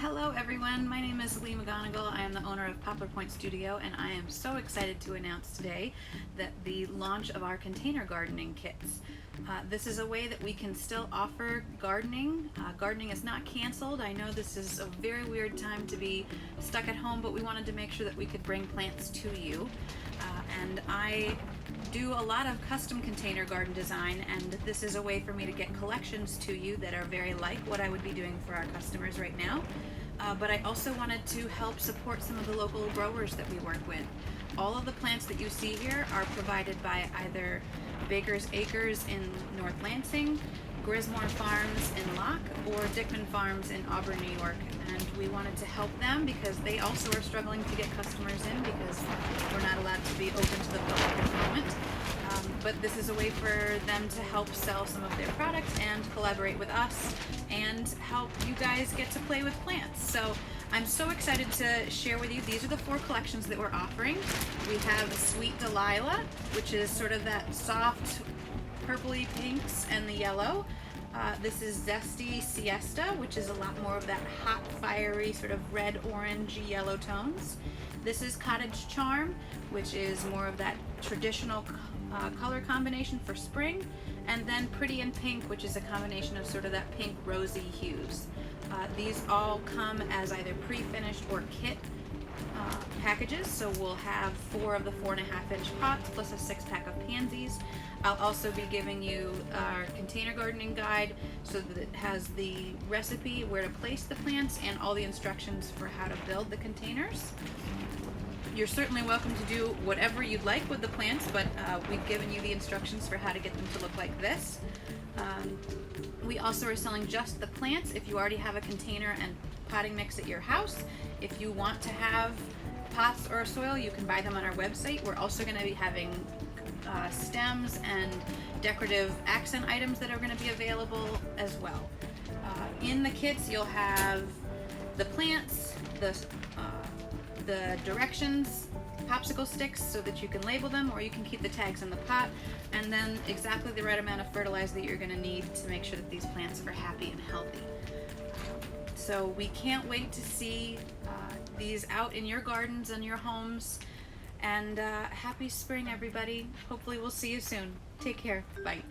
Hello everyone, my name is Lee McGonigal. I am the owner of Poplar Point Studio, and I am so excited to announce today that the launch of our container gardening kits. This is a way that we can still offer gardening. Gardening is not canceled. I know this is a very weird time to be stuck at home, but we wanted to make sure that we could bring plants to you. And I do a lot of custom container garden design, and this is a way for me to get collections to you that are very like what I would be doing for our customers right now. But I also wanted to help support some of the local growers that we work with. All of the plants that you see here are provided by either Baker's Acres in North Lansing, Grismore Farms in Locke, or Dickman Farms in Auburn, New York. And we wanted to help them because they also are struggling to get customers in because we're not allowed to be open to the public at the moment. But this is a way for them to help sell some of their products and collaborate with us and help you guys get to play with plants. So I'm so excited to share with you. These are the 4 collections that we're offering. We have Sweet Delilah, which is sort of that soft purpley pinks and the yellow. This is Zesty Siesta, which is a lot more of that hot, fiery, sort of red, orange, yellow tones. This is Cottage Charm, which is more of that traditional color combination for spring. And then Pretty in Pink, which is a combination of sort of that pink rosy hues. These all come as either pre-finished or kit packages, so we'll have 4 of the 4.5-inch pots plus a 6-pack of pansies. I'll also be giving you our container gardening guide so that it has the recipe, where to place the plants, and all the instructions for how to build the containers. You're certainly welcome to do whatever you'd like with the plants, but we've given you the instructions for how to get them to look like this. We also are selling just the plants if you already have a container and potting mix at your house. If you want to have pots or soil, you can buy them on our website. We're also going to be having stems and decorative accent items that are going to be available as well. In the kits, you'll have the plants, the directions, popsicle sticks so that you can label them, or you can keep the tags in the pot, and then exactly the right amount of fertilizer that you're going to need to make sure that these plants are happy and healthy. So we can't wait to see these out in your gardens and your homes. And happy spring, everybody. Hopefully we'll see you soon. Take care. Bye.